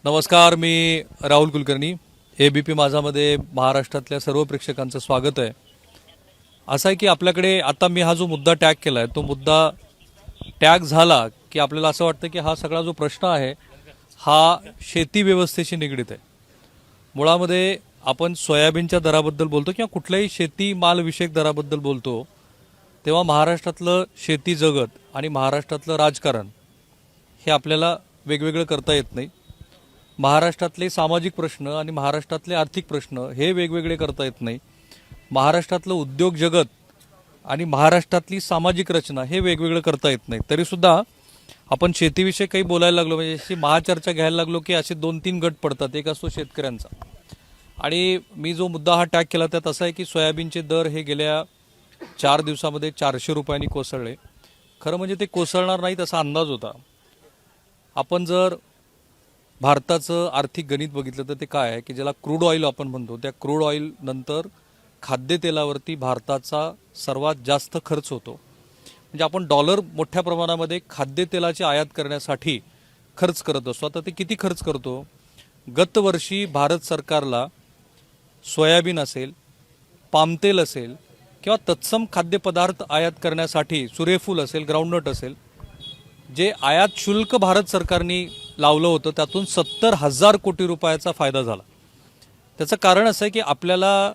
नमस्कार, मी राहुल कुलकर्णी. एबीपी माझामध्ये महाराष्ट्रातल्या सर्व प्रेक्षकांचं स्वागत आहे. असं आहे की आपल्याकडे आता मी हा जो मुद्दा टॅग केला आहे तो मुद्दा टॅग झाला की आपल्याला असं वाटतं की हा सगळा जो प्रश्न आहे हा शेती व्यवस्थेशी निगडीत आहे. मुळामध्ये आपण सोयाबीनच्या दराबद्दल बोलतो किंवा कुठल्याही शेती मालविषयक दराबद्दल बोलतो तेव्हा महाराष्ट्रातलं शेती जगत आणि महाराष्ट्रातलं राजकारण हे आपल्याला वेगवेगळं करता येत नाही. महाराष्ट्रातले सामाजिक प्रश्न आणि महाराष्ट्रातले आर्थिक प्रश्न हे वेगवेगळे करता येत नाही. महाराष्ट्रातलं उद्योग जगत आणि महाराष्ट्रातली सामाजिक रचना हे वेगवेगळं करता येत नाही. तरीसुद्धा आपण शेतीविषयी काही बोलायला लागलो म्हणजे अशी महाचर्चा घ्यायला लागलो की असे 2-3 गट पडतात. एक असतो शेतकऱ्यांचा आणि मी जो मुद्दा हा टॅग केला त्यात असा आहे की सोयाबीनचे दर हे गेल्या 4 दिवसामध्ये 400 रुपयांनी कोसळले. खरं म्हणजे ते कोसळणार नाहीत असा अंदाज होता. आपण जर भारताचं आर्थिक गणित बघितलं तर ते काय आहे की ज्याला क्रूड ऑइल आपण म्हणतो त्या क्रूड ऑइल नंतर खाद्यतेलावरती भारताचा सर्वात जास्त खर्च होतो. म्हणजे आपण डॉलर मोठ्या प्रमाणामध्ये खाद्यतेलाची आयात करण्यासाठी खर्च करत असतो. आता ते किती खर्च करतो? गत वर्षी भारत सरकारला सोयाबीन असेल, पामतेल असेल किंवा तत्सम खाद्यपदार्थ आयात करण्यासाठी सूर्यफूल असेल, ग्राउंडनट असेल, जे आयात शुल्क भारत सरकारने लावलं होतं त्यातून 70,000 कोटी रुपयाचा फायदा झाला. त्याचं कारण असं आहे की आपल्याला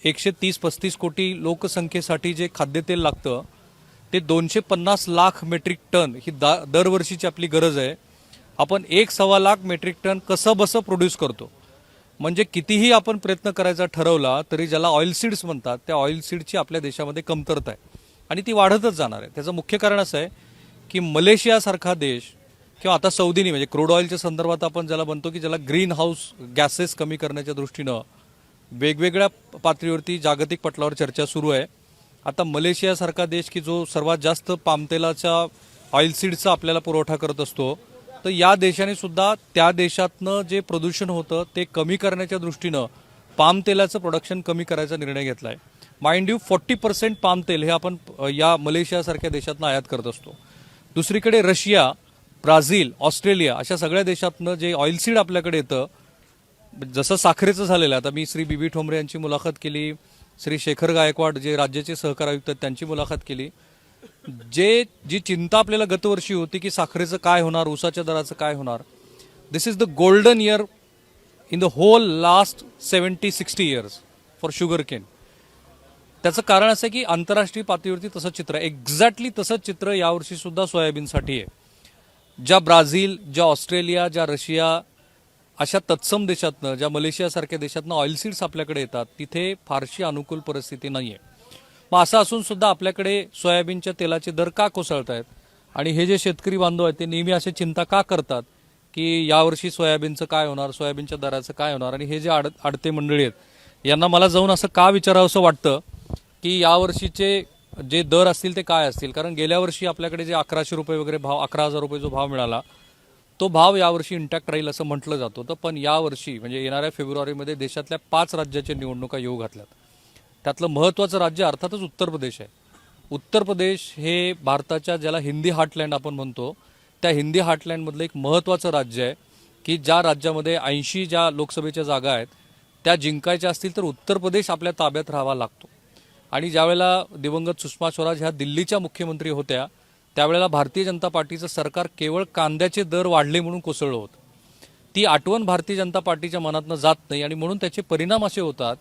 130-35 कोटी लोकसंख्येसाठी जे खाद्यतेल लागतं ते 250 लाख मेट्रिक टन ही दरवर्षीची आपली गरज आहे. आपण 1.25 लाख मेट्रिक टन कसं बसं प्रोड्यूस करतो. म्हणजे कितीही आपण प्रयत्न करायचा ठरवला तरी ज्याला ऑइल सीड्स म्हणतात त्या ऑइल सीडची आपल्या देशामध्ये कमतरता आहे आणि ती वाढतच जाणार आहे. त्याचं मुख्य कारण असं आहे की मलेशियासारखा देश किंवा आता सौदीनी म्हणजे क्रूड ऑइलच्या संदर्भात आपण ज्याला म्हणतो की ज्याला ग्रीन हाऊस गॅसेस कमी करण्याच्या दृष्टीनं वेगवेगळ्या पातळीवरती जागतिक पटलावर चर्चा सुरू आहे. आता मलेशियासारखा देश की जो सर्वात जास्त पामतेलाच्या ऑइल सीडचा आपल्याला पुरवठा करत असतो तर या देशाने सुद्धा त्या देशातनं जे प्रदूषण होतं ते कमी करण्याच्या दृष्टीनं पामतेलाचं प्रोडक्शन कमी करायचा निर्णय घेतला आहे. माइंड यू 40% पामतेल हे आपण या मलेशियासारख्या देशातनं आयात करत असतो. दुसरीकडे रशिया, ब्राझील, ऑस्ट्रेलिया अशा सगळ्या देशातनं जे ऑइल सीड आपल्याकडे येतं जसं साखरेचं झालेलं आहे. आता मी श्री बी ठोंबरे यांची मुलाखत केली, श्री शेखर गायकवाड जे राज्याचे सहकार आयुक्त आहेत त्यांची मुलाखत केली. जी चिंता आपल्याला गतवर्षी होती की साखरेचं काय होणार, ऊसाच्या दराचं काय होणार, this is the golden year in the whole last 70-60 years for sugarcane. त्याचं कारण असं आहे की आंतरराष्ट्रीय पातळीवरती तसं चित्र आहे. एक्झॅक्टली तसंच चित्र यावर्षी सुद्धा सोयाबीनसाठी आहे. ज्या ब्राझील, ज्या ऑस्ट्रेलिया, ज्या रशिया अशा तत्सम देशातनं, ज्या मलेशियासारख्या देशातनं ऑइल सीड्स आपल्याकडे येतात तिथे फारशी अनुकूल परिस्थिती नाही आहे. मग असं असून सुद्धा आपल्याकडे सोयाबीनच्या तेलाचे दर का कोसळत आहेत आणि हे जे शेतकरी बांधव आहेत ते नेहमी अशी चिंता का करतात की यावर्षी सोयाबीनचं काय होणार, सोयाबीनच्या दराचं काय होणार. आणि हे जे आडते मंडळी आहेत यांना मला जाऊन असं का विचारावं असं वाटतं की यावर्षीचे जे दर असतील ते काय असतील. कारण गेल्या वर्षी आपल्याकडे जे 1100 रुपये वगैरे भाव, 11,000 रुपये जो भाव मिळाला तो भाव यावर्षी इंटॅक्ट राहील असं म्हटलं जात होतं. पण यावर्षी म्हणजे येणाऱ्या फेब्रुवारीमध्ये देशातल्या 5 राज्याच्या निवडणुका येऊ घातल्यात. त्यातलं महत्त्वाचं राज्य अर्थातच उत्तर प्रदेश आहे. उत्तर प्रदेश हे भारताच्या ज्याला हिंदी हार्टलँड आपण म्हणतो त्या हिंदी हार्टलँडमधलं एक महत्त्वाचं राज्य आहे की ज्या राज्यामध्ये 80 ज्या लोकसभेच्या जागा आहेत त्या जिंकायच्या असतील तर उत्तर प्रदेश आपल्या ताब्यात राहावा लागतो. आणि ज्यावेळेला दिवंगत सुषमा स्वराज ह्या दिल्लीच्या मुख्यमंत्री होत्या त्यावेळेला भारतीय जनता पार्टीचं सरकार केवळ कांद्याचे दर वाढले म्हणून कोसळलं होतं. ती आठवण भारतीय जनता पार्टीच्या मनातनं जात नाही आणि म्हणून त्याचे परिणाम असे होतात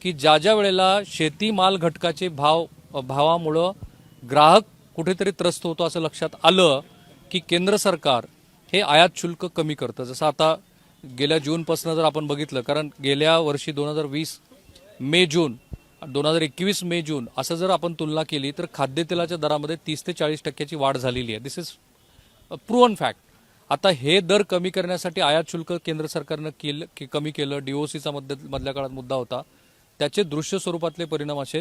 की ज्या वेळेला शेती माल घटकाचे भावामुळं ग्राहक कुठेतरी त्रस्त होतो असं लक्षात आलं की केंद्र सरकार हे आयात शुल्क कमी करतं. जसं आता गेल्या जूनपासून जर आपण बघितलं, कारण गेल्या वर्षी 2020 मे जून 2021 मे जून असं जर आपण तुलना केली तर खाद्यतेलाच्या दरामध्ये 30 ते 40% वाढ झालेली आहे. दिस इज प्रूव्हन फॅक्ट. आता हे दर कमी करण्यासाठी आयात शुल्क केंद्र सरकारनं कमी केलं. डीओसीचा मधल्या काळात मुद्दा होता. त्याचे दृश्य स्वरूपातले परिणाम असे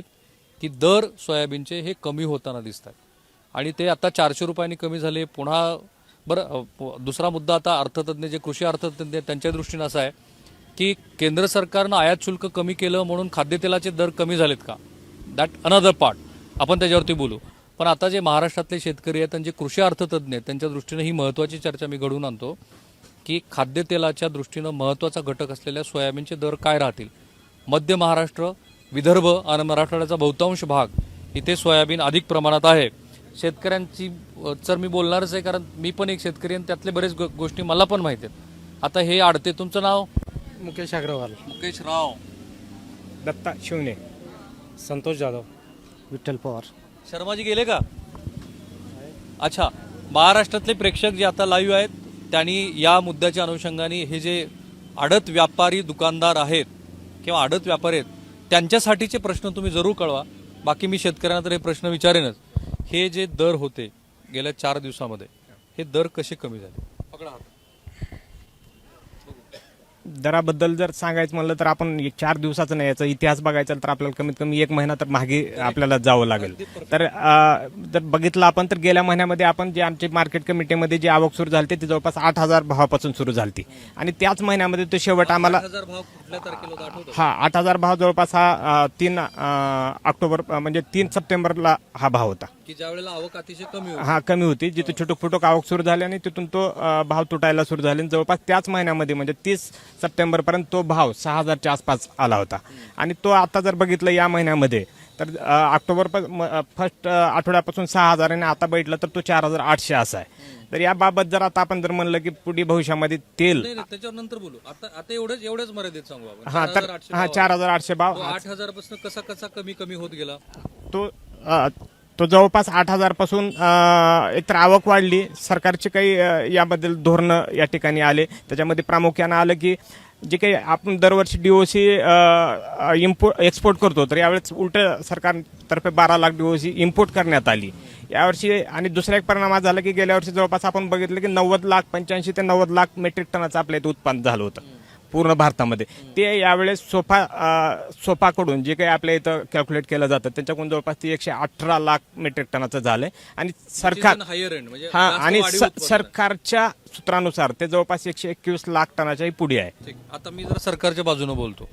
की दर सोयाबीनचे हे कमी होताना दिसत आहेत आणि ते आता 400 रुपयांनी कमी झाले. पुन्हा दुसरा मुद्दा आता अर्थतज्ञ जे कृषी अर्थतज्ञ त्यांच्या दृष्टीनं असा आहे की केंद्र सरकारनं आयात शुल्क कमी केलं म्हणून खाद्यतेलाचे दर कमी झालेत का, दॅट अनदर पार्ट, आपण त्याच्यावरती बोलू. पण आता जे महाराष्ट्रातले शेतकरी आहेत आणि जे कृषी अर्थतज्ञ आहेत त्यांच्या दृष्टीने ही महत्त्वाची चर्चा मी घडवून आणतो की खाद्यतेलाच्या दृष्टीनं महत्त्वाचा घटक असलेल्या सोयाबीनचे दर काय राहतील. मध्य महाराष्ट्र, विदर्भ आणि मराठवाड्याचा बहुतांश भाग इथे सोयाबीन अधिक प्रमाणात आहे. शेतकऱ्यांची तर मी बोलणारच आहे, कारण मी पण एक शेतकरी आणि त्यातले बरेच गोष्टी मला पण माहिती आहेत. आता हे आडते, तुमचं नाव? मुकेश अग्रवाल, मुकेश राव, दत्ता शिवने, संतोष जाधव, विठ्ठल पवार. शर्माजी गेले का? अच्छा, महाराष्ट्रातले प्रेक्षक जे आता लाईव्ह आहेत त्यांनी या मुद्द्याच्या अनुषंगाने हे जे आडत व्यापारी दुकानदार आहेत किंवा आडत व्यापारी आहेत त्यांच्यासाठीचे प्रश्न तुम्ही जरूर कळवा. बाकी मी शेतकऱ्यांना तर हे प्रश्न विचारेनच. हे जे दर होते गेल्या 4 दिवसामध्ये, हे दर कसे कमी झाले? पकडा हात. दराबद्दल जर सांगायचं म्हणलं तर आपण 4 दिवसाचं नाही, याचा इतिहास बघायचा तर आपल्याला कमीत कमी 1 महिना तर मागे आपल्याला जावं लागेल. तर जर बघितलं आपण तर गेल्या महिन्यामध्ये आपण जे आमचे मार्केट कमिटीमध्ये जी आवक सुरू झाली ते जवळपास 8,000 भावापासून सुरू झाली आणि त्याच महिन्यामध्ये तो शेवट आम्हाला 8,000 भाव कुठल्या तारखेला होता आठवतं? 8,000 भाव जवळपास हा 3 ऑक्टोबर म्हणजे 3 सप्टेंबरला हा भाव होता, की ज्या वेळेला आवक अतिशय कमी होती. हा कमी होती, जिथे छोटक फुटक आवक सुरू झाली आणि तिथून तो भाव तुटायला सुरू झाले. जवळपास त्याच महिन्यामध्ये म्हणजे 30 सप्टेंबर पर्यंत तो भाव 6,000च्या आसपास आला होता आणि तो आता जर बघितलं या महिन्यामध्ये तर ऑक्टोबर फर्स्ट आठवड्यापासून 6,000 आणि आता बघितलं तर तो 4,800 असा आहे. तर याबाबत जर आता आपण जर म्हणलं की पुढे भविष्यामध्ये तेल, नाही, त्याच्यावर नंतर बोलू. आता एवढेच मर्यादित सांगू आपण. हा तर 4,800 भाव 8,000 पासून कसा कमी होत गेला तो तो जवळपास 8,000 पासून एकतर आवक वाढली. सरकारचे काही याबद्दल धोरणं या ठिकाणी आले. त्याच्यामध्ये प्रामुख्यानं आलं की जे काही आपण दरवर्षी DOC एक्सपोर्ट करतो तर यावेळेस उलट सरकारतर्फे 12 लाख DOC इम्पोर्ट करण्यात आली यावर्षी. आणि दुसरा एक परिणाम झाला की गेल्या वर्षी जवळपास आपण बघितलं की 85 ते 90 लाख मेट्रिक टनाचं आपल्या इथं उत्पन्न झालं होतं पूर्ण भारतामध्ये. ते यावेळेस सोफाकडून जे काही आपल्या इथं कॅल्क्युलेट केलं जातं त्याच्याकडून जवळपास ते 118 लाख मेट्रिक टनाचं झालंय आणि सरकार हायर एंड म्हणजे हा आणि सरकारच्या सूत्रानुसार ते जवळपास 121 लाख टनाच्याही पुढे आहे. आता मी जर सरकारच्या बाजूने बोलतो,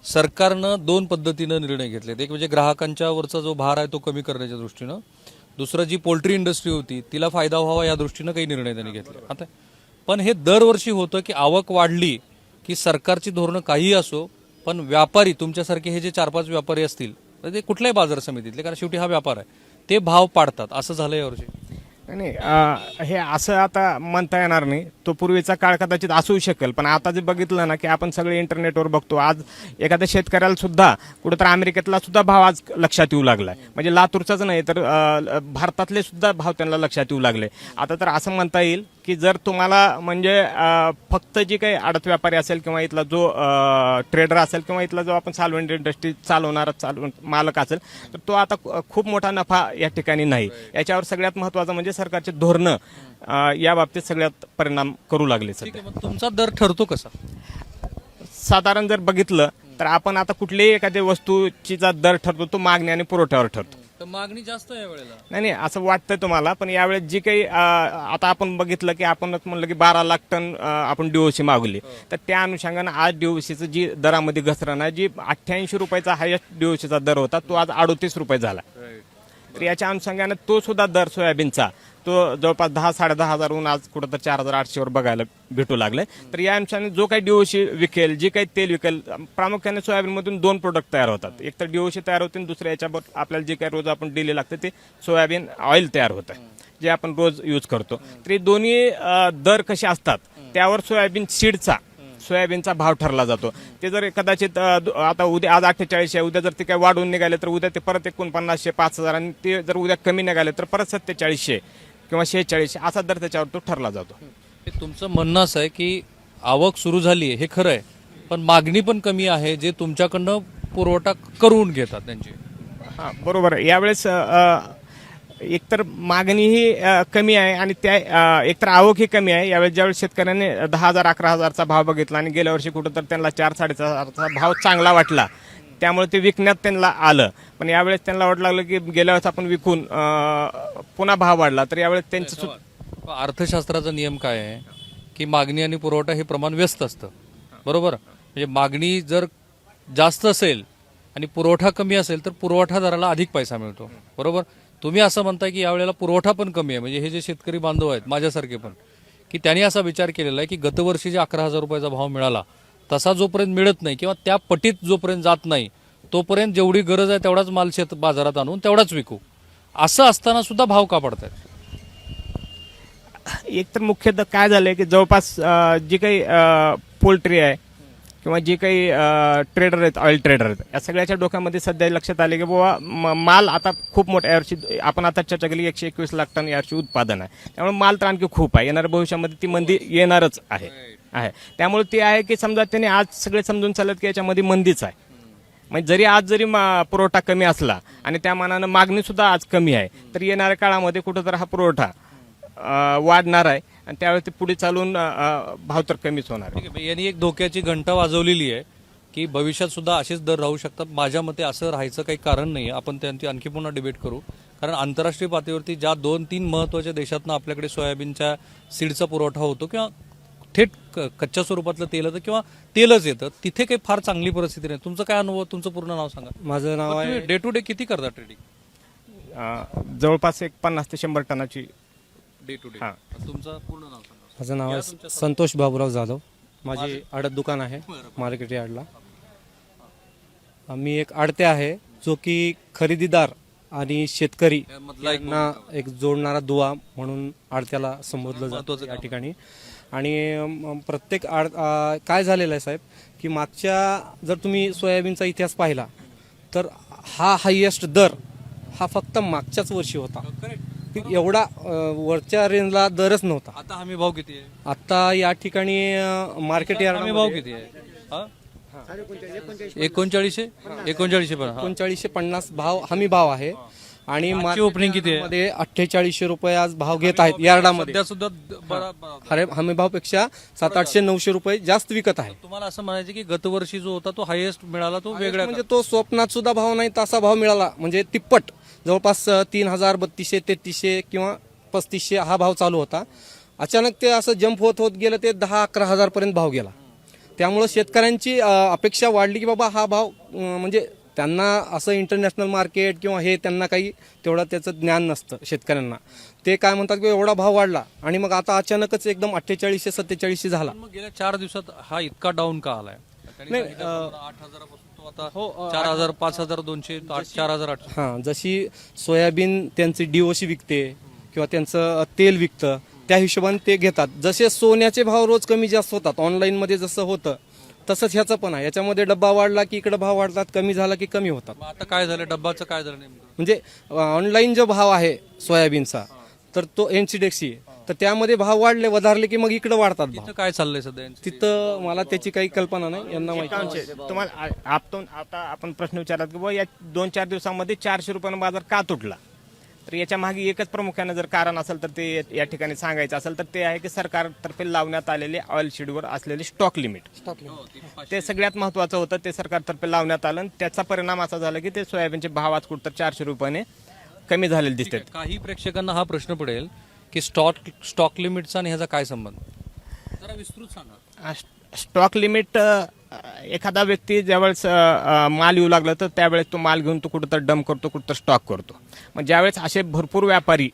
सरकारनं 2 पद्धतीनं निर्णय घेतलेत. एक म्हणजे ग्राहकांच्या वरचा जो भार आहे तो कमी करण्याच्या दृष्टीनं, दुसरं जी पोल्ट्री इंडस्ट्री होती तिला फायदा व्हावा या दृष्टीनं काही निर्णय त्यांनी घेतले. आता पण हे दरवर्षी होतं की आवक वाढली की सरकारची धोरणं काहीही असो, पण व्यापारी तुमच्यासारखे हे जे 4-5 व्यापारी असतील ते कुठल्याही बाजार समितीतले, कारण शेवटी हा व्यापार आहे, ते भाव पाडतात. असं झालं यावर्षी? नाही हे असं आता म्हणता येणार नाही. तो पूर्वीचा काळ कदाचित असू शकेल, पण आता जे बघितलं ना की आपण सगळे इंटरनेटवर बघतो. आज एखाद्या शेतकऱ्याला सुद्धा कुठेतरी अमेरिकेतला सुद्धा भाव आज लक्षात येऊ लागलाय. म्हणजे लातूरचाच नाही तर भारतातले सुद्धा भाव त्यांना लक्षात येऊ लागले. आता तर असं म्हणता येईल की जर तुम्हाला म्हणजे फक्त जी काही आडत व्यापारी असेल किंवा इथला जो ट्रेडर असेल किंवा इथला जो आपण साल्वेंट इंडस्ट्री चालवणारा मालक असेल तर तो आता खूप मोठा नफा या ठिकाणी नाही. याच्यावर सगळ्यात महत्त्वाचं म्हणजे सरकारचे धोरणं या बाबतीत सगळ्यात परिणाम करू लागले. सध्या मग तुमचा दर ठरतो कसा? साधारण जर बघितलं तर आपण आता कुठल्याही एखाद्या वस्तूचा दर ठरतो तो मागणी आणि पुरवठ्यावर ठरतो. तर मागणी जास्त आहे यावेळेला. नाही असं वाटतंय तुम्हाला, पण यावेळेस जी काही आता आपण बघितलं की आपणच म्हणलं की 12 लाख टन आपण DOC मागवली, तर त्या अनुषंगानं आज DOCचं जी दरामध्ये घसरण आहे, जी 88 रुपयाचा हायेस्ट DOCचा दर होता तो आज 38 रुपये झाला. तर याच्या अनुषंगानं तो सुद्धा दर सोयाबीनचा तो जवळपास 10-10.5 हजारहून आज कुठं तर 4,800 वर बघायला भेटू लागले. तर या अनुषंगाने जो काही DOC विकेल, जे काही तेल विकेल, प्रामुख्याने सोयाबीनमधून 2 प्रोडक्ट तयार होतात. एक तर DOC तयार होते आणि दुसऱ्या याच्यावर आपल्याला जे काही रोज आपण डेली लागतं ते सोयाबीन ऑइल तयार होतं जे आपण रोज यूज करतो. तर हे दोन्ही दर कसे असतात त्यावर सोयाबीनचा भाव ठरला जातो. ते जर कदाचित आता उद्या आज 48 आहे, उद्या जर ते काही वाढून निघाले तर उद्या ते परत 4900, 5,000 आणि ते जर उद्या कमी निघाले तर परत 4700 किंवा 4600 असा दर त्याच्यावर तो ठरला जातो. हे तुमचं म्हणणं असं आहे की आवक सुरू झाली आहे हे खरं आहे, पण मागणी पण कमी आहे जे तुमच्याकडनं पुरवठा करून घेतात त्यांची. हां बरोबर आहे. यावेळेस एकतर मागणीही कमी आहे आणि त्या एकतर आवकही कमी आहे. यावेळेस ज्यावेळेस शेतकऱ्यांनी 10,000 11,000चा भाव बघितला आणि गेल्या वर्षी कुठं तर त्यांना 4-4.5 भाव चांगला वाटला त्यामुळे ते विकण्यात त्यांना आलं. पण यावेळेस त्यांना वाटलं लागलं की गेल्या वेळेस आपण विकून पुन्हा भाव वाढला तर यावेळेस त्यांचं अर्थशास्त्राचा नियम काय आहे की मागणी आणि पुरवठा हे प्रमाण व्यस्त असतं, बरोबर? म्हणजे मागणी जर जास्त असेल आणि पुरवठा कमी असेल तर पुरवठादाराला अधिक पैसा मिळतो, बरोबर? तुम्ही असं म्हणताय की यावेळेला पुरवठा पण कमी आहे, म्हणजे हे जे शेतकरी बांधव आहेत माझ्यासारखे पण की त्यांनी असा विचार केलेला आहे की गतवर्षी जे 11,000 रुपयाचा भाव मिळाला तसा जोपर्यंत मिळत नाही किंवा त्या पटीत जोपर्यंत जात नाही तोपर्यंत जेवढी गरज आहे तेवढाच माल शेत बाजारात आणून तेवढाच विकू, असं असताना सुद्धा भाव का पडतायत? एक तर मुख्यतः काय झालंय की जवळपास जी काही पोल्ट्री आहे किंवा जी काही ट्रेडर आहेत, ऑइल ट्रेडर आहेत, या सगळ्याच्या डोक्यामध्ये सध्या लक्षात आले की बाबा माल आता खूप मोठा यावर्षी आपण आता चर्चा केली 121 लाख टन यावर्षी उत्पादन आहे. त्यामुळे माल तर आणखी खूप आहे. येणाऱ्या भविष्यामध्ये ती मंदी येणारच आहे. त्यामुळे ते आहे की समजा त्यांनी आज सगळे समजून चालत की याच्यामध्ये मंदीच आहे. म्हणजे जरी आज जरी पुरवठा कमी असला आणि त्या मानानं मागणी सुद्धा आज कमी आहे, तर येणाऱ्या काळामध्ये कुठंतरी हा पुरवठा वाढणार आहे आणि त्यावेळेस ते पुढे चालून भाव तर कमीच होणार आहे. ठीक आहे, यांनी एक धोक्याची घंटा वाजवलेली आहे की भविष्यात सुद्धा असेच दर राहू शकतात. माझ्या मते असं राहायचं काही कारण नाही. आपण त्यांची आणखी पुन्हा डिबेट करू, कारण आंतरराष्ट्रीय पातळीवरती ज्या 2-3 महत्त्वाच्या देशातनं आपल्याकडे सोयाबीनच्या सीडचा पुरवठा होतो किंवा थेट कच्च्या स्वरूपातलं तेल येतं किंवा तेलच येतं, तिथे काही फार चांगली परिस्थिती नाही. तुमचं काय अनुभव, तुमचं पूर्ण नाव सांगा. माझं नाव आहे डे टू डे किती करता ट्रेडिंग? जवळपास एक 50 ते 100 टनाची. Day to day. तुमचं पूर्ण नाव सांगा. माझं नाव आहे संतोष बाबूराव जाधव. माझी आडत दुकान आहे मार्केट यार्डला. मी एक आडते आहे जो की खरेदीदार आणि शेतकरी यांना एक जोडणारा दुवा म्हणून आडत्याला संबोधलं जातं या ठिकाणी. आणि प्रत्येक काय झालेलं आहे साहेब की मागच्या जर तुम्ही सोयाबीनचा इतिहास पाहिला तर हा हायएस्ट दर हा फक्त मागच्याच वर्षी होता. एवढा वरच्या रेंजला दरच नव्हता. आता हमी भाव किती आहे? आता या ठिकाणी मार्केट यार्ड हमी भाव किती आहे? 3900 3950 भाव हमी भाव आहे. आणि ओपनिंग किती आहे? मध्ये 4800 रुपये आज भाव घेत आहेत यार्डामध्ये. सध्या सुद्धा हमी भावपेक्षा 700-800-900 रुपये जास्त विकत आहे. तुम्हाला असं म्हणायचं की गतवर्षी जो होता तो हायएस्ट मिळाला तो वेगळा म्हणजे तो स्वप्नात सुद्धा भाव नाही तसा भाव मिळाला. म्हणजे तिप्पट, जवळपास 3000, 3200, 3300 किंवा 3500 हा भाव चालू होता. अचानक ते असं जंप होत होत गेलं, ते 10-11 हजार पर्यंत भाव गेला. त्यामुळं शेतकऱ्यांची अपेक्षा वाढली की बाबा हा भाव, म्हणजे त्यांना असं इंटरनॅशनल मार्केट किंवा हे त्यांना काही तेवढं त्याचं ज्ञान नसतं शेतकऱ्यांना. ते काय म्हणतात की एवढा भाव वाढला आणि मग आता अचानकच एकदम 4800-4700 झाला. मग गेल्या 4 दिवसात हा इतका डाऊन का आलाय? नाही, 8,000पासून तो आता 4,000, 5,200, 4,800. हां, जशी सोयाबीन त्यांची DOC विकते किंवा त्यांचं तेल विकतं त्या हिशोबाने ते घेतात. जसे सोन्याचे भाव रोज कमी जास्त होतात ऑनलाईनमध्ये जसं होतं तसंच ह्याचं पण आहे. याच्यामध्ये डब्बा वाढला की इकडे भाव वाढतात, कमी झाला की कमी होतात. आता काय झालं, डब्बाचं काय झालं नेमकं? म्हणजे ऑनलाईन जो भाव आहे सोयाबीनचा तर तो NCDEX तर त्यामध्ये भाव वाढले वधारले की मग इकडे वाढतात भाव. तिथं काय चाललंय सध्या? तिथं मला त्याची काही कल्पना नाही, यांना माहिती. तुम्हाला आता आपण प्रश्न विचारलात की बाबा या 2-4 दिवसामध्ये 400 रुपयानं बाजार का तुटला, तर याच्या मागे एकच प्रामुख्यानं जर कारण असेल तर ते या ठिकाणी सांगायचं असेल तर ते आहे की सरकारतर्फे लावण्यात आलेले ऑइल सीडवर असलेले स्टॉक लिमिट. ते सगळ्यात महत्वाचं होतं. ते सरकारतर्फे लावण्यात आलं आणि त्याचा परिणाम असा झाला की ते सोयाबीनचे भाव आज कुठं 400 रुपयाने कमी झालेले दिसतात. काही प्रेक्षकांना हा प्रश्न पडेल की स्टॉक लिमिटचा आणि ह्याचा काय संबंध, जरा विस्तृत सांगा. स्टॉक लिमिट, एखादा व्यक्ती ज्यावेळेस माल येऊ लागला तर त्यावेळेस तो माल घेऊन तो कुठं तर डंप करतो, कुठं तर स्टॉक करतो. मग ज्यावेळेस असे भरपूर व्यापारी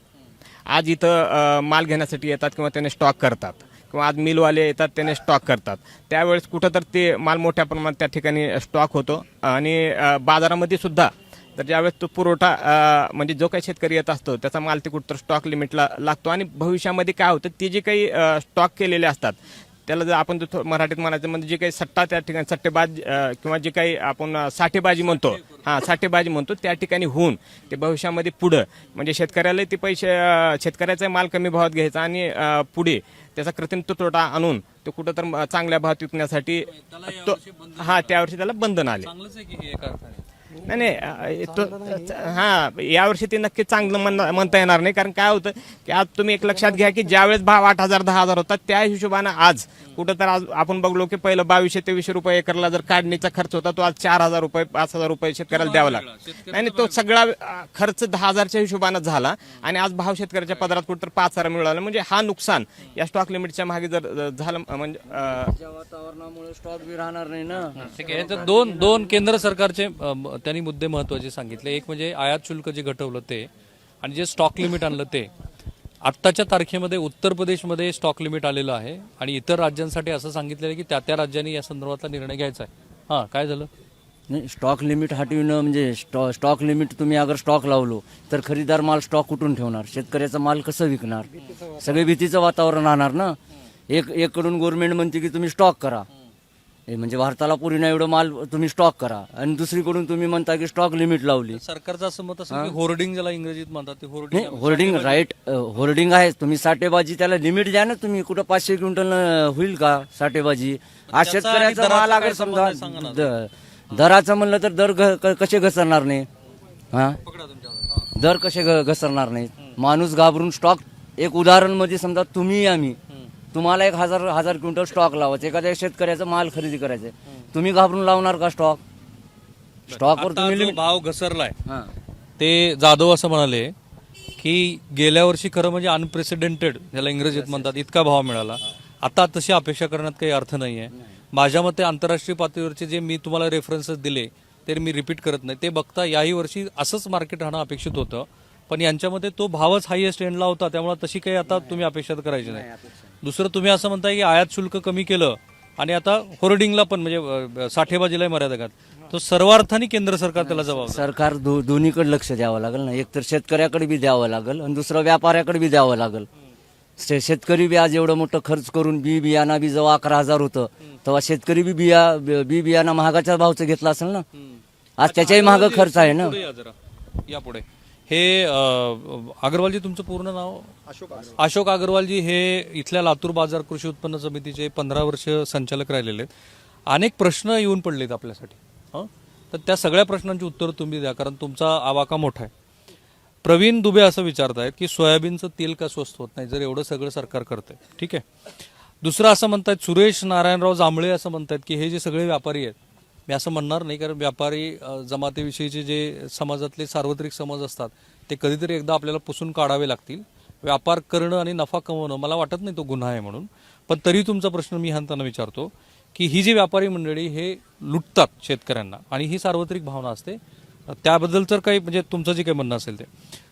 आज इथं माल घेण्यासाठी येतात किंवा त्याने स्टॉक करतात किंवा आज मिलवाले येतात त्याने स्टॉक करतात, त्यावेळेस कुठं तर ते माल मोठ्या प्रमाणात त्या ठिकाणी स्टॉक होतो. आणि बाजारामध्ये सुद्धा तर ज्यावेळेस तो पुरवठा म्हणजे जो काही शेतकरी येत असतो त्याचा माल ते कुठं तर स्टॉक लिमिटला लागतो. आणि भविष्यामध्ये काय होतं, ते जे काही स्टॉक केलेले असतात त्याला जर आपण मराठीत म्हणायचं म्हणजे जे काही सट्टा त्या ठिकाणी सट्टेबाज किंवा जे काही आपण साठेबाजी म्हणतो, साठेबाजी म्हणतो, त्या ठिकाणी होऊन ते भविष्यामध्ये पुढं म्हणजे शेतकऱ्याला ते पैसे, शेतकऱ्याचा माल कमी भावात घ्यायचा आणि पुढे त्याचा कृत्रिम तुटवडा आणून तो कुठं तर चांगल्या भावात विकण्यासाठी त्यावर्षी त्याला बंधन आले. नाही यावर्षी ते नक्की चांगलं म्हणता येणार नाही. कारण काय होतं की आज तुम्ही एक लक्षात घ्या की ज्यावेळेस भाव 8,000, 10,000 होता त्या हिशोबानं आज कुठं तर आज आपण बघलो की पहिलं 2200-2300 रुपये एकरला जर काढणीचा खर्च होता तो आज 4,000 रुपये 5,000 रुपये शेतकऱ्याला द्यावा लागला. आणि तो सगळा खर्च 10,000च्या हिशोबानं झाला आणि आज भाव शेतकऱ्याच्या पदरात कुठं तर 5,000 मिळाला. म्हणजे हा नुकसान या स्टॉक लिमिटच्या मागे जर झालं म्हणजे वातावरणामुळे स्टॉक बी राहणार नाही ना. ठीक आहे. तर दोन केंद्र सरकारचे त्यांनी मुद्दे महत्वाचे सांगितले. एक म्हणजे आयात शुल्क जे घटवलं ते आणि जे स्टॉक लिमिट आणलं ते. आत्ताच्या तारखेमध्ये उत्तर प्रदेशमध्ये स्टॉक लिमिट आलेलं आहे आणि इतर राज्यांसाठी असं सांगितलेलं आहे की त्या राज्यांनी या संदर्भातला निर्णय घ्यायचा आहे. हां, काय झालं? नाही, स्टॉक लिमिट हटविणं म्हणजे स्टॉक लिमिट तुम्ही अगर स्टॉक लावलो तर खरेदीदार माल स्टॉक कुठून ठेवणार, शेतकऱ्याचा माल कसं विकणार, सगळे भीतीचं वातावरण राहणार ना. एक कडून गव्हर्नमेंट म्हणते की तुम्ही स्टॉक करा, हे म्हणजे भारताला पुरी एवढं माल तुम्ही स्टॉक करा, आणि दुसरीकडून तुम्ही म्हणता की स्टॉक लिमिट लावली. सरकारचं असं मत असेल की होर्डिंग ज्याला इंग्रजीत म्हणतात ते नाही, होर्डिंग राईट, होर्डिंग आहे. तुम्ही साठेबाजी त्याला लिमिट द्या ना. तुम्ही कुठं 500 क्विंटल होईल का साठेबाजी? आज त्याचा आणि शेतकऱ्याचा दराचा माल काय अगर संबंध समजा आहे सांगा ना. दराचं म्हणलं तर दर कसे घसरणार नाही? हा, पकडा तुमच्यावर. दर कसे घसरणार नाही? माणूस घाबरून स्टॉक, एक उदाहरण मध्ये समजा तुम्ही आम्ही, तुम्हाला 1000 क्विंटल स्टॉक लावायचं, एखाद्या शेतकऱ्याचा माल खरेदी करायचा, तुम्ही घाबरून लावणार का स्टॉक? स्टॉकवर आता तुम्ही जो लिमिट. भाव घसरलाय हा, ते जाधव असं म्हणाले की गेल्या वर्षी खरं म्हणजे अनप्रेसिडेंटेड ज्याला इंग्रजीत म्हणतात इतका भाव मिळाला. आता तशी अपेक्षा करण्यात काही अर्थ नाहीये. माझ्या मते आंतरराष्ट्रीय पातळीवरचे जे मी तुम्हाला रेफरन्सेस दिले ते मी रिपीट करत नाही. ते बघता याही वर्षी असंच मार्केट राहणं अपेक्षित होतं, पण यांच्यामध्ये तो भावच हायएस्ट एंडला होता, त्यामुळे तशी काही आता तुम्ही अपेक्षा करायची नाही. दुसरं तुम्ही असं म्हणताय की आयात शुल्क कमी केलं आणि आता होर्डिंगला पण म्हणजे साठेबाजीला मर्यादा घात, तो सर्व अर्थाने केंद्र सरकार त्याला जबाबदार. सरकार दोन्हीकडे लक्ष द्यावं लागेल ना. एक तर शेतकऱ्याकडे बी द्यावं लागेल आणि दुसरं व्यापाऱ्याकडे बी द्यावं लागेल. शेतकरी बी आज एवढं मोठं खर्च करून बियाणा बी जेव्हा 11,000 होतं तेव्हा शेतकरी बी बियाणा महागाच्या भावचं घेतला असेल ना. आज त्याच्याही महाग खर्च आहे ना. पुढे या जरा, या पुढे. हे अग्रवालजी, तुमचं पूर्ण नाव? अशोक अग्रवालजी हे इथल्या लातूर बाजार कृषी उत्पन्न समितीचे 15 वर्ष संचालक राहिलेले आहेत. अनेक प्रश्न येऊन पडलेत आपल्यासाठी. हं, तर त्या सगळ्या प्रश्नांची उत्तर तुम्ही द्या, कारण तुमचा आवाका मोठा आहे. प्रवीण दुबे असं विचारतायत की सोयाबीनचं तेल का स्वस्त होत नाही जर एवढं सगळं सरकार करतंय. ठीक आहे. दुसरं असं म्हणतायत, सुरेश नारायणराव जांभळे असं म्हणतायत की हे जे सगळे व्यापारी आहेत, मी असं म्हणणार नाही कारण व्यापारी जमातीविषयीचे जे समाजातले सार्वत्रिक समज असतात ते कधीतरी एकदा आपल्याला पुसून काढावे लागतील. व्यापार करणं आणि नफा कमवणं मला वाटत नाही तो गुन्हा आहे म्हणून, पण तरी तुमचा प्रश्न मी त्यांना विचारतो की ही जी व्यापारी मंडळी हे लुटतात शेतकऱ्यांना आणि ही सार्वत्रिक भावना असते, त्याबद्दल तर काही म्हणजे तुमचं जे काही म्हणणं असेल ते.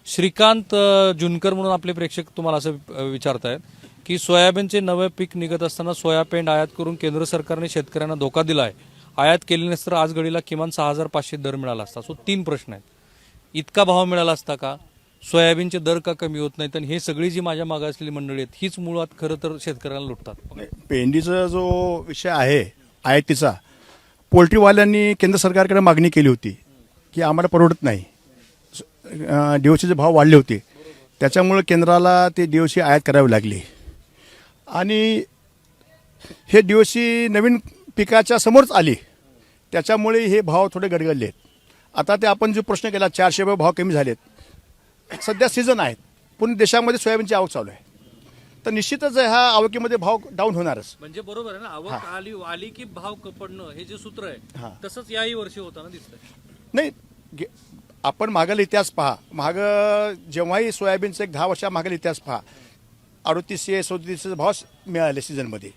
श्रीकांत जुनकर म्हणून आपले प्रेक्षक तुम्हाला असं विचारतायत की सोयाबीनचे नवे पीक निघत असताना सोयाबीन आयात करून केंद्र सरकारने शेतकऱ्यांना धोका दिला आहे. आयात केली नसतं आज घडीला किमान 6,500 दर मिळाला असता. सो 3 प्रश्न आहेत. इतका भाव मिळाला असता का? सोयाबीनचे दर का कमी होत नाहीत? आणि हे सगळी जी माझ्या मागे असलेली मंडळी आहेत हीच मुळात खरं तर शेतकऱ्यांना लुटतात. पेंडीचा जो विषय आहे आयातीचा, पोल्ट्रीवाल्यांनी केंद्र सरकारकडे मागणी केली होती की आम्हाला परवडत नाही, DOCचे भाव वाढले होते, त्याच्यामुळे केंद्राला ते DOC आयात करावी लागली आणि हे DOC नवीन पिकाच्या समोरच आली, त्याच्यामुळे हे भाव थोडे गडगडले आहेत. आता ते आपण जो प्रश्न केला 400 रुपये भाव कमी झालेत, सध्या सीझन आहेत, पूर्ण देशामध्ये सोयाबीनची आवक चालू आहे, तर निश्चितच ह्या आवकीमध्ये भाव डाऊन होणारच. म्हणजे बरोबर आहे ना, आवक आली की भाव पडणं हे जे सूत्र आहे तसंच याही वर्षी होताना दिसतंय. नाही, आपण मागील इतिहास पहा, जेव्हाही सोयाबीनचा एक 10 वर्षा मागील इतिहास पहा, 3800-3700 भाव मिळाले सीझनमध्ये.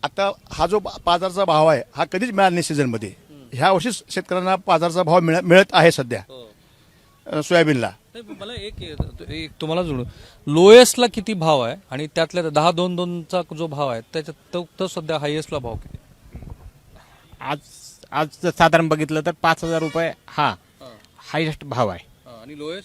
आता हा जो 5,000चा भाव आहे हा कधीच मिळाला नाही सीझनमध्ये. ह्या वर्षी शेतकऱ्यांना 5,000चा भाव मिळत आहे सध्या सोयाबीनला. मला एक तुम्हाला जोडू, लोएस्टला किती भाव आहे आणि त्यातल्या 10-2-2चा जो भाव आहे त्याच्यात तो सध्या हायएस्टला भाव किती? आज जर साधारण बघितलं तर 5,000 रुपये हा हायेस्ट भाव आहे.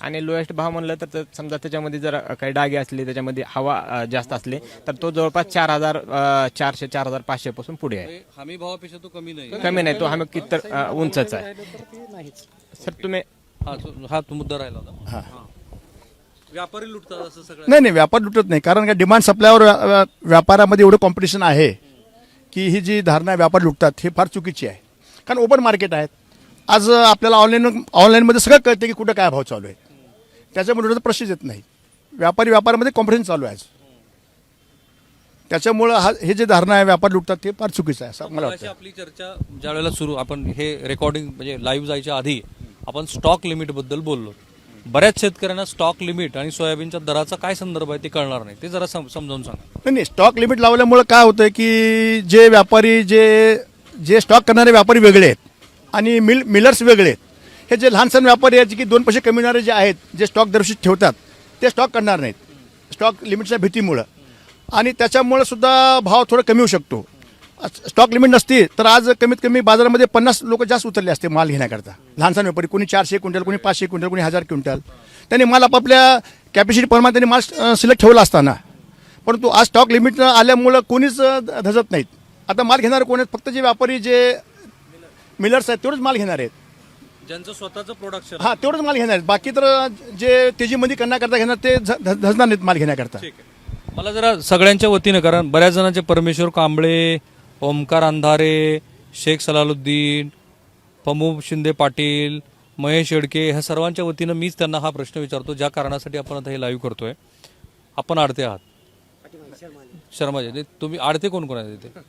आणि लोएस्ट भाव म्हणलं तर समजा त्याच्यामध्ये जर काही डागे असले, त्याच्यामध्ये हवा जास्त असले तर तो जवळपास 4,400-4,500 पासून पुढे आहे. हमी भावापेक्षा तो कमी नाही. कमी नाही, तो हमी किती उंचच आहे. सर तुम्ही हा तो मुद्दा राहिला होता. व्यापारी लुटतात असं सगळं? नाही, व्यापार लुटत नाही, कारण का डिमांड सप्लायवर व्यापारामध्ये एवढं कॉम्पिटिशन आहे की ही जी धारणा व्यापार लुटतात ही फार चुकीची आहे. कारण ओपन मार्केट आहेत. आज आपल्याला ऑनलाईनमध्ये सगळं कळतं की कुठं काय भाव चालू आहे, त्याच्यामुळे प्रश्नच येत नाही. व्यापारामध्ये कॉम्पिटिशन चालू आहे, त्याच्यामुळं हे जे धारणा आहे व्यापार लुटतात ते फार चुकीचं आहे असं मला वाटतं. आपली चर्चा ज्या वेळेला सुरू, आपण हे रेकॉर्डिंग म्हणजे लाईव्ह जायच्या आधी आपण स्टॉक लिमिट बद्दल बोललो. बऱ्याच शेतकऱ्यांना स्टॉक लिमिट आणि सोयाबीनच्या दराचा काय संदर्भ आहे ते कळणार नाही, ते जरा समजावून सांगा. नाही, स्टॉक लिमिट लावल्यामुळे काय होतं की जे व्यापारी जे स्टॉक करणारे व्यापारी वेगळे आहेत आणि मिलर्स वेगळे आहेत. हे जे लहान सण व्यापारी आहेत की 2 पैसे कमिणारे जे आहेत, जे स्टॉक दर्शित ठेवतात ते स्टॉक करणार नाहीत. स्टॉक लिमिटच्या भीतीमुळं आणि त्याच्यामुळे सुद्धा भाव थोडा कमी होऊ शकतो. स्टॉक लिमिट नसती तर आज कमीत कमी बाजारामध्ये 50 लोक जास्त उतरले असते माल घेण्याकरता. लहानसा व्यापारी, कोणी 400 क्विंटल, कोणी 500 क्विंटल, कोणी 1000 क्विंटल, त्यांनी माल आपापल्या कॅपॅसिटी प्रमाणे त्यांनी माल सिलेक्ट ठेवला असताना, परंतु आज स्टॉक लिमिट आल्यामुळं कोणीच धजत नाहीत. आता माल घेणारे कोण आहेत? फक्त जे व्यापारी, जे मिलर्स आहेत तेवढंच माल घेणार आहेत. ज्यांचं स्वतःचं प्रोडक्शन. हा, तेवढंच माल घेणार आहेत. बाकी तर जे तेजीमध्ये करण्याकरता घेणार ते धजणार नाहीत माल घेण्याकरता. ठीक आहे. मला जरा सगळ्यांच्या वतीनं, कारण बऱ्याच जणांचे परमेश्वर कांबळे, ओमकार अंधारे, शेख सलालुद्दीन, प्रमोद शिंदे पाटील, महेश येडके, ह्या सर्वांच्या वतीनं मीच त्यांना हा प्रश्न विचारतो ज्या कारणासाठी आपण आता हे लाईव्ह करतोय. आपण आडते आहात, शर्माजी. तुम्ही आडते कोण कोण आहेत तिथे?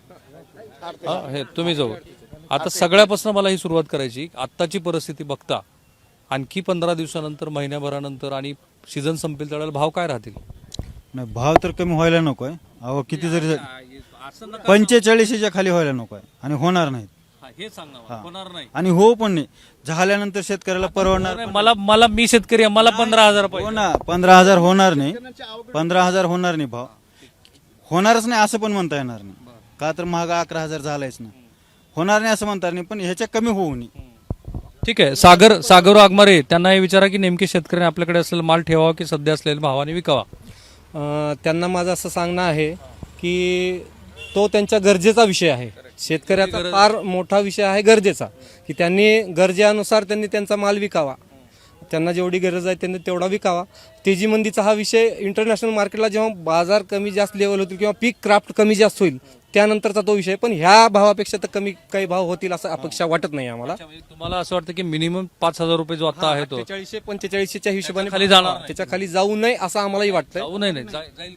हा, हे तुम्ही जाऊ. आता सगळ्यापासून मला ही सुरुवात करायची. आत्ताची परिस्थिती बघता आणखी 15 दिवसानंतर, महिन्याभरानंतर आणि सीझन संपेल त्यावेळेला भाव काय राहतील? नाही, भाव तर कमी व्हायला नको आहे. अहो किती जरी 45च्या खाली व्हायला नको आहे आणि होणार नाही. हे सांगा, होणार नाही आणि हो पण नाही. झाल्यानंतर शेतकऱ्याला परवडणार पण मला मी शेतकरी आहे, मला 15,000 हो पाहिजे. ना. 15,000 होणार नाही. 15,000 होणार नाही. भाव होणारच नाही असं पण म्हणता येणार नाही. का तर महाग 11,000 झालायच ना. होणार नाही असं म्हणता नाही, पण ह्याच्या कमी होऊ नये. ठीक आहे. सागर वाघमारे, त्यांना हे विचारा की नेमके शेतकऱ्यांनी आपल्याकडे असलेला माल ठेवावा की सध्या असलेल्या भावाने विकावा? त्यांना माझं असं सांगणं आहे की तो त्यांच्या गरजेचा विषय आहे. शेतकऱ्याचा फार मोठा विषय आहे गरजेचा, की त्यांनी गरजेनुसार त्यांनी त्यांचा माल विकावा. त्यांना जेवढी गरज आहे त्यांनी तेवढा विकावा. तेजी मंदीचा हा विषय इंटरनॅशनल मार्केटला जेव्हा बाजार कमी जास्त लेवल होतील किंवा पीक क्राफ्ट कमी जास्त होईल त्यानंतरचा तो विषय. पण ह्या भावापेक्षा तर कमी काही भाव होतील असं अपेक्षा वाटत नाही आम्हाला. तुम्हाला असं वाटतं की मिनिमम 5,000 रुपये जो आता आहे तो 45-45च्या हिशोबाने खाली जाणार नाही. त्याच्या खाली जाऊ नये असं आम्हालाही वाटतंय. जाऊ नाही, जाईल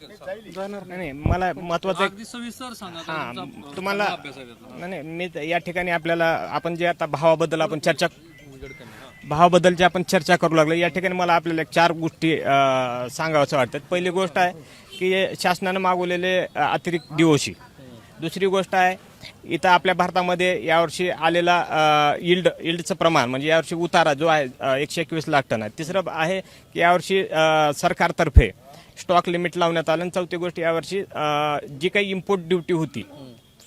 का? नाही, मला महत्वाचं अगदी सविस्तर सांगा. हा, तुमचा तुम्हाला अभ्यास आहे त्यातला. नाही, मी या ठिकाणी आपल्याला आपण जे आता भावाबद्दल आपण भावाबद्दलची आपण चर्चा करू लागलो. या ठिकाणी मला आपल्याला 4 गोष्टी सांगाव्याच्या वाटतात. पहिली गोष्ट आहे की शासनानं मागवलेले अतिरिक्त DOC. दुसरी गोष्ट आहे, इथं आपल्या भारतामध्ये यावर्षी आलेला यील्डचं प्रमाण, म्हणजे यावर्षी उतारा जो आहे 121 लाख टन आहे. तिसरं आहे की यावर्षी सरकारतर्फे स्टॉक लिमिट लावण्यात आलं. आणि चौथी गोष्ट, यावर्षी जी काही इम्पोर्ट ड्युटी होती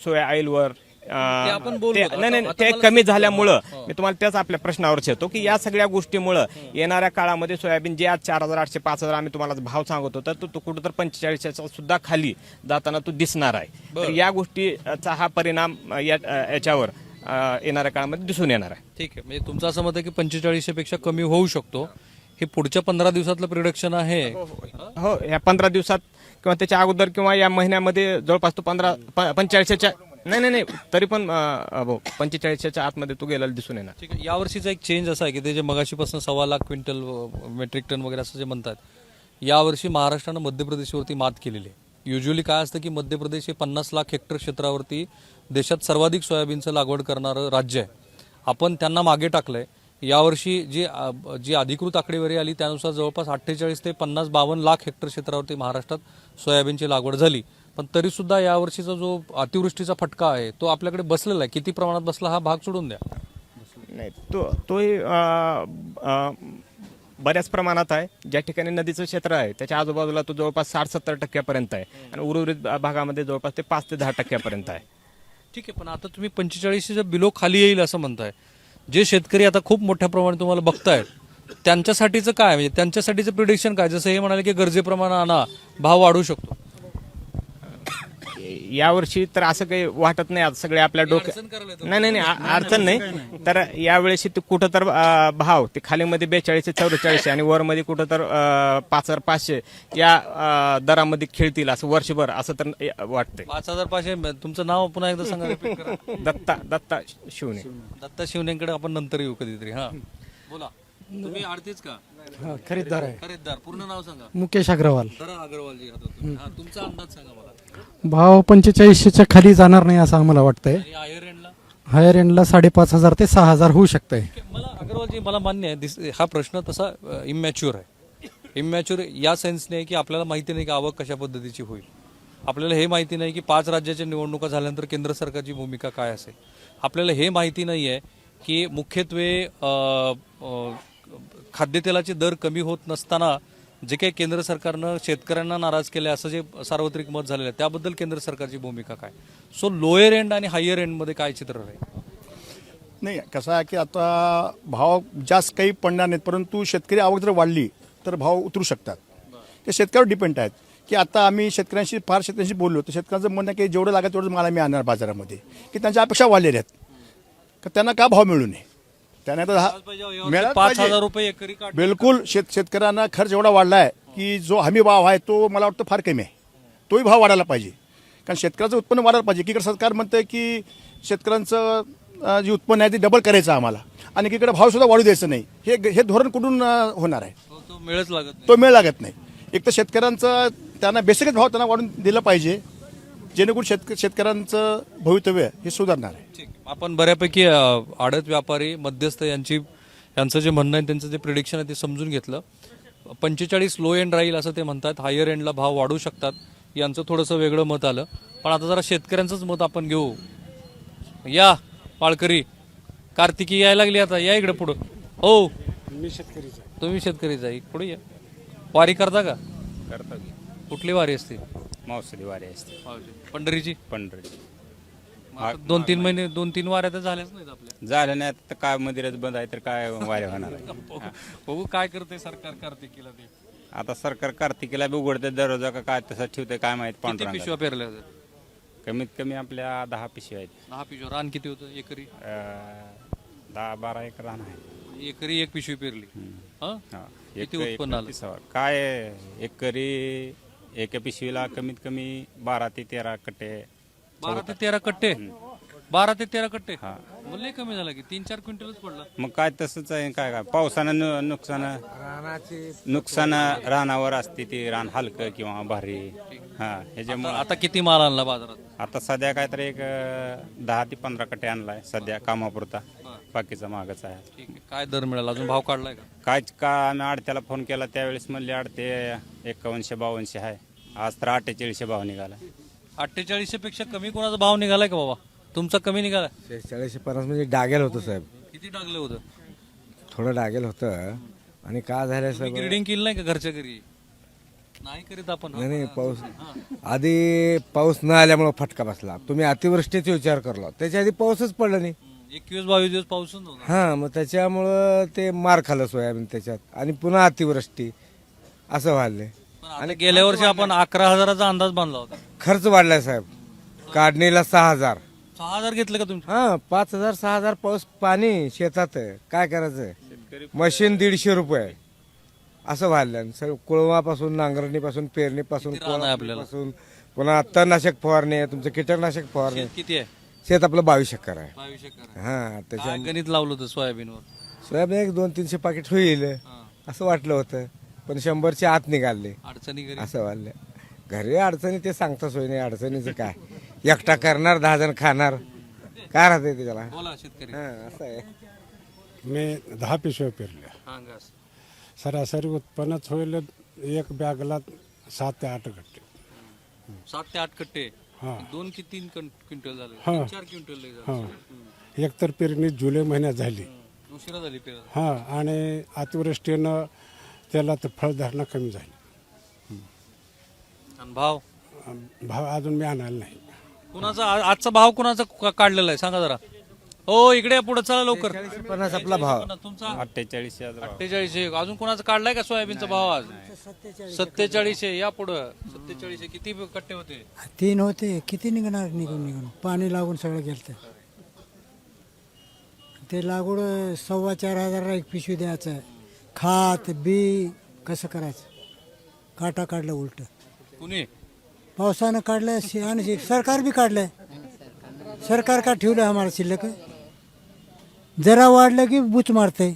सोया ऑइलवर, आपण बोलू आता. नाही, आता ते मला कमी झाल्यामुळं मी तुम्हाला त्याच आपल्या प्रश्नावरच येतो की या सगळ्या गोष्टीमुळं येणाऱ्या काळामध्ये सोयाबीन जे आज 4,800 5,000 आम्ही तुम्हाला भाव सांगत होता तो कुठं तर 45च्या सुद्धा खाली जाताना तो दिसणार आहे. तर या गोष्टीचा हा परिणाम याच्यावर येणाऱ्या काळामध्ये दिसून येणार आहे. ठीक आहे. म्हणजे तुमचं असं मत आहे की 4500 पेक्षा कमी होऊ शकतो. हे पुढच्या 15 दिवसातलं प्रिडक्शन आहे. हो, या 15 दिवसात किंवा त्याच्या अगोदर किंवा या महिन्यामध्ये जवळपास तो 45च्या नाही तरी पण 45च्या आतमध्ये तो गेलेला दिसून येणार. ठीक आहे. यावर्षीचा एक चेंज असा आहे की ते जे मगाशीपासून 1.25 लाख क्विंटल मेट्रिक टन वगैरे असं जे म्हणतात, यावर्षी महाराष्ट्रानं मध्य प्रदेशवरती मात केलेली आहे. युजली काय असतं की मध्य प्रदेश हे 50 लाख हेक्टर क्षेत्रावरती देशात सर्वाधिक सोयाबीनचं लागवड करणारं राज्य आहे. आपण त्यांना मागे टाकलंय. यावर्षी जी अधिकृत आकडेवारी आली त्यानुसार जवळपास 48 ते 50-52 लाख हेक्टर क्षेत्रावरती महाराष्ट्रात सोयाबीनची लागवड झाली. पण तरी सुद्धा यावर्षीचा जो अतिवृष्टीचा फटका आहे तो आपल्याकडे बसलेला आहे. किती प्रमाणात बसला हा भाग सोडून द्या. नाही, तोही बऱ्याच प्रमाणात आहे. ज्या ठिकाणी नदीचं क्षेत्र आहे त्याच्या आजूबाजूला तो जवळपास 60-70% आहे आणि उर्वरित भागामध्ये जवळपास ते 5 ते 10% आहे. ठीक आहे. पण आता तुम्ही 45च्या बिलो खाली येईल असं म्हणताय. जे शेतकरी आता खूप मोठ्या प्रमाणात तुम्हाला बघतायत त्यांच्यासाठीचं काय, म्हणजे त्यांच्यासाठीचं प्रिडिक्शन काय? जसं हे म्हणाले की गरजेप्रमाणे आणा, भाव वाढू शकतो. यावर्षी तर असं काही वाटत नाही. आता सगळे आपल्या डोक्यात नाही अडचण नाही. तर यावेळेस ते कुठं तर भाव ते खालीमध्ये 42 ते 44 आणि वरमध्ये कुठं तर 5,500 या दरामध्ये खेळतील असं वर्षभर असं तर वाटतंय. 5,500. तुमचं नाव पुन्हा एकदा सांगा, रिपीट करा. दत्ता शिवणे. दत्ता शिवनेकडे आपण नंतर येऊ कधीतरी. हा, बोला. तुम्ही आडतेच का? खरीददार आहे. खरीददार. पूर्ण नाव सांगा. मुकेश अग्रवाल. धरा अग्रवालजी. हा, तुमचा अंदाज सांगा मला. भाव 4500च्या खाली जाणार नाही असं आम्हाला वाटतंय. आणि हायर एंडला? हायर एंडला 5,500 ते 6,000 होऊ शकतंय. मला अग्रवालजी, मला मान्य आहे हा प्रश्न तसा इमॅच्युअर आहे. इमॅच्युअर या सेन्सने आहे की आपल्याला माहिती नाही की आवक कशा पद्धतीची होईल. आपल्याला हे माहिती नाही की 5 राज्याच्या निवडणुका झाल्यानंतर केंद्र सरकारची भूमिका काय असेल. आपल्याला हे माहिती नाही आहे की मुख्यत्वे खाद्यतेलाचे दर कमी होत नसताना जे काही केंद्र सरकारनं शेतकऱ्यांना नाराज केले असं जे सार्वत्रिक मत झालेलं आहे त्याबद्दल केंद्र सरकारची भूमिका काय? सो लोअर एंड आणि हायर एंडमध्ये काय चित्र राहील? नाही कसं आहे की आता भाव जास्त काही पडणार नाहीत, परंतु शेतकरी आवक जर वाढली तर भाव उतरू शकतात. ते शेतकऱ्यावर डिपेंड आहेत की आता आम्ही शेतकऱ्यांशी बोललो तर शेतकऱ्यांचं म्हणणं आहे की जेवढं लागेल तेवढं मला मी आणणार बाजारामध्ये, की त्यांच्या अपेक्षा वाढलेल्या आहेत का त्यांना का भाव मिळू नये. त्यांना तर मिळायला 5,000 रुपये एकरी काढ. बिलकुल शेतकऱ्यांना खर्च एवढा वाढला आहे की जो हमी भाव आहे तो मला वाटतं फार कमी आहे. तोही भाव वाढायला पाहिजे, कारण शेतकऱ्याचं उत्पन्न वाढायला पाहिजे. एकीकडे सरकार म्हणतंय की शेतकऱ्यांचं जे उत्पन्न आहे ते डबल करायचं आम्हाला, आणि एकीकडे भाव सुद्धा वाढू द्यायचं नाही. हे धोरण कुठून होणार आहे? तो मिळच लागत नाही. तो मेळ लागत नाही. एक तर शेतकऱ्यांचं त्यांना बेसिकच भाव त्यांना वाढून दिला पाहिजे, जेणेकरून शेतकऱ्यांचं भवितव्य हे सुधारणार आहे. ठीक आहे. आपण बऱ्यापैकी आडत व्यापारी मध्यस्थ यांचं जे म्हणणं आहे त्यांचं जे प्रिडिक्शन आहे ते समजून घेतलं. 45 लो एंड राहील असं ते म्हणतात, हायर एंडला भाव वाढू शकतात यांचं थोडंसं वेगळं मत आलं. पण आता जरा शेतकऱ्यांचंच मत आपण घेऊ. या पाळकरी कार्तिकी यायला लागली आता, या इकडे पुढं. हो मी शेतकरीच आहे. तुम्ही शेतकरीच आहे, पुढे या. वारी करता का? करतो की कुठली वारी असते? मावसली वारी असते पंढरीची. पंढरी 2-3 वाऱ्या तर झाल्याच नाहीत आपल्या. झालं नाही तर काय मंदिरात बंद आहे तर काय वाऱ्या होणार आहे. बघू काय करते सरकार कार्तिकीला ते. आता सरकार कार्तिकीला बी उघडते दररोज का काय तसं ठेवते काय माहित. किती पांढरा पिशव्या पेरल्या होत्या? कमीत कमी आपल्या 10 पिशव्या आहेत. 10 पिशव्या. रान किती होतं एकरी? 10-12 एकर रान आहे. एकरी 1 पिशवी पेरली. हं? हा. किती उत्पन्न आलं? काय एकरी एका पिशवीला कमीत कमी 12 ते 13 कट्टे. 12 ते 13 कट्टे. 12 ते 13 कट्टे. हा. मग लय कमी झाला की 3-4 क्विंटलच पडला. मग काय तसंच आहे. काय पावसानं नुकसान रानावर असते. ते रान हलकं किंवा भारी. हा ह्याच्यामुळे आता किती माल आणला बाजारात? आता सध्या काय तर एक 10 ते 15 कट्टे आणलाय सध्या कामापुरता. बाकीचा मागच आहे. ठीक आहे. काय दर मिळाला? अजून भाव काढलाय का? का आम्ही आडत्याला फोन केला त्यावेळेस म्हणले आडते 51-52 आहे. आज तर 48 भाव निघाला. 48 पेक्षा कमी कोणाचा भाव निघालाय का बाबा? तुमचा कमी निघाला? 4650 म्हणजे डागेल होतं साहेब, किती टाकलं होतं? थोडं डागेल होतं. आणि का झालं साहेब, ग्रेडिंग केलं नाही का घरच्या घरी? नाही करीत आपण. नाही पाऊस आधी पाऊस न आल्यामुळे फटका बसला. तुम्ही अतिवृष्टीचा विचार करला, त्याच्या आधी पाऊसच पडला नाही. 21-22 दिवस पाऊसच नव्हता. हा, मग त्याच्यामुळं ते मार खाल्लं सोयाबीन त्याच्यात, आणि पुन्हा अतिवृष्टी असं व्हायलंय. पण आता गेल्या वर्षी आपण 11,000चा अंदाज बांधला होता. खर्च वाढलाय साहेब. काढणीला 6,000. 6,000 घेतलं का तुमचं? हा, 5,000-6,000 पाऊस पाणी शेतात काय करायचं. मशीन 150 रुपये असं व्हायला. सगळं कुळवापासून, नांगरणीपासून, पेरणीपासून, किती रान आहे आपल्याला? कोळवापासून, पुन्हा तणनाशक फवारणी आहे, तुमचं कीटकनाशक फवारणी. शेत किती आहे? शेत आपलं 22 एकर आहे. 22 एकर आहे. हा, त्याच्या काय गणित लावलं होतं सोयाबीनवर? सोयाबीन एक 200-300 पाकिट होईल असं वाटलं होतं, पण 100च्या आत निघाले. अडचणी घरी? असं वाटलं. घरी अडचणी ते सांगता सोय नाही. अडचणीचं काय, एकटा करणार 10 जण खाणार, काय राहते ते त्याला. बोला शेतकरी. हा, असं आहे. मी 10 पिशव्या पेरल्या. हा, घास. सरासरी उत्पन्नच होईल एक बॅगला 7 ते 8 गट्टे. 7 ते 8 कट्टे. हा. 2 की 3 क्विंटल झाले. हा. 4 क्विंटल लय हा, झालं. एक तर पेरणी जुलै महिन्यात झाली. उशिरा झाली पेरणी. हा, आणि अतिवृष्टीनं त्याला तर फळधारणा कमी झाली. आणि भाव भाव अजून मी आणायला नाही. कुणाचा आजचा भाव कुणाचा काढलेला आहे सांगा जरा. हो इकडे पुढे चला लवकर. 50 आपला भाव. तुमचा 48 48. अजून कुणाचा काढलाय का सोयाबीनचा भाव आज? 47. या पुढं 47. किती कट्टे होते? 3 होते. किती निघणार? निघून पाणी लागून सगळं गेलं. ते लागवड 4,500 एक पिशवी द्यायचं. खात बी कसं करायचं? काटा काढलं उलट. कुणी? पावसानं काढलं आणि सरकार बी काढलंय. सरकार का ठेवलं आम्हाला शिल्लक? जरा वाढलं की बुच मारतंय.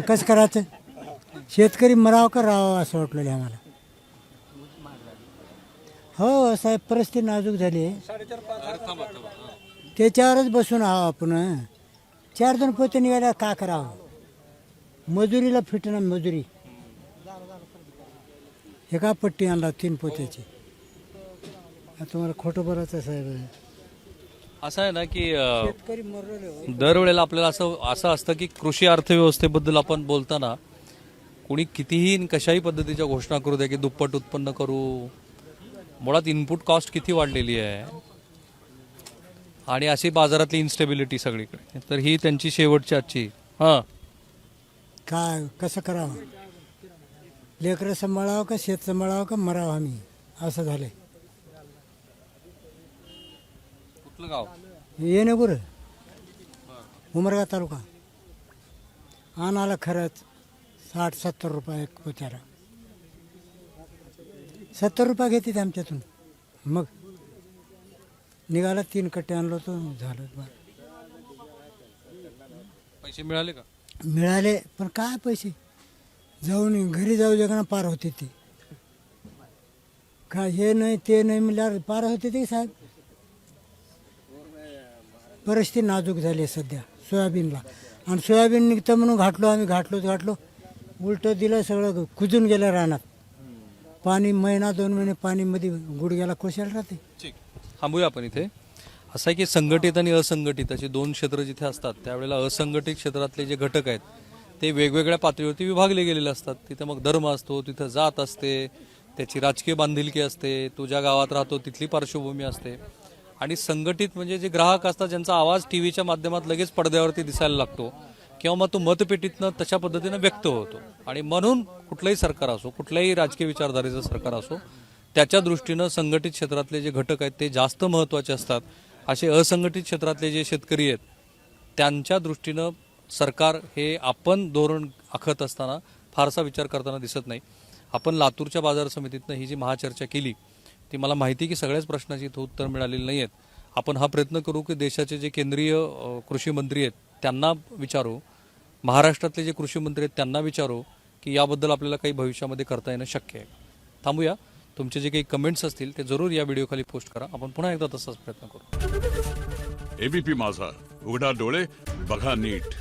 कसं करायचं? शेतकरी मरावं का राहावं असं वाटलेलं आम्हाला. हो साहेब, परिस्थिती नाजूक झाली आहे. त्याच्यावरच बसून आहो आपण. 4 जण पोते निघाल्या का करावं? मजुरीला फिटणार मजुरी. एका पट्टी आणला 3 पोत्याची. तुम्हाला खोटं बोलायचं साहेब. असं आहे ना की शेतकरी मरले. दरवेळेला आपल्याला असं असतं की कृषी अर्थव्यवस्थेबद्दल आपण बोलताना कोणी कितीही आणि कशाही पद्धतीच्या घोषणा करू द्या की दुप्पट उत्पन्न करू, मुळात इनपुट कॉस्ट किती वाढलेली आहे आणि अशी बाजारातली इन्स्टेबिलिटी सगळीकडे, तर ही त्यांची शेवटची आजची हां काय कसं करावं, लेकरं सांभाळावं का शेत सांभाळावं का मरावं आम्ही, असं झालंय. कुठलं गाव? येणे गुरं उमरगा तालुका. आणाला खरंच 60-70 रुपये एक पोत्याला, 70 रुपये घेतात आमच्यातून. मग निघाला 3 कट्टे आणलो तो झालं बा. पैसे मिळाले का? मिळाले पण काय पैसे, जाऊन घरी जाऊ जगना पार होते ते, काय हे नाही ते नाही मिळालं पार होते ते साहेब. परिस्थिती नाजूक झाली आहे सध्या सोयाबीनला. आणि सोयाबीन निघतं म्हणून घातलो आम्ही, घातलो उलटं दिलं, सगळं कुजून गेलं रानात. पाणी महिना 2 महिने पाणीमध्ये गुडघ्याला कोशाला राहते. ठीक, थांबूया आपण इथे. असं आहे की संघटित आणि असंघटित अशी 2 क्षेत्र जिथे असतात त्यावेळेला असंघटित क्षेत्रातले जे घटक आहेत ते वेगवेगळ्या पातळीवरती विभागले गेलेले असतात. तिथे मग धर्म असतो, तिथं जात असते, त्याची राजकीय बांधिलकी असते, तो ज्या गावात राहतो तिथली पार्श्वभूमी असते. आणि संघटित म्हणजे जे ग्राहक असतात ज्यांचा आवाज टीव्हीच्या माध्यमात लगेच पडद्यावरती दिसायला लागतो किंवा मग तो मतपेटीतनं तशा पद्धतीनं व्यक्त होतो. आणि म्हणून कुठलंही सरकार असो, कुठल्याही राजकीय विचारधारेचं सरकार असो, त्याच्या दृष्टीनं संघटित क्षेत्रातले जे घटक आहेत ते जास्त महत्त्वाचे असतात. असे असंघटित क्षेत्रातले जे शेतकरी आहेत त्यांच्या दृष्टीनं सरकार हे आपण धोरण आखत असताना फारसा विचार करताना दिसत नाही. आपण लातूरच्या बाजार समितीतनं ही जी महाचर्चा केली ती मला माहिती आहे की सगळ्याच प्रश्नाची इथं उत्तर मिळालेली नाही आहेत. आपण हा प्रयत्न करू की देशाचे जे केंद्रीय कृषी मंत्री आहेत त्यांना विचारू, महाराष्ट्रातले जे कृषी मंत्री आहेत त्यांना विचारू की याबद्दल आपल्याला काही भविष्यामध्ये करता येणं शक्य आहे. थांबूया. तुमचे जे काही कमेंट्स असतील ते जरूर या व्हिडिओखाली पोस्ट करा. आपण पुन्हा एकदा तसाच प्रयत्न करू. एबीपी माझा, उघडा डोळे बघा नीट.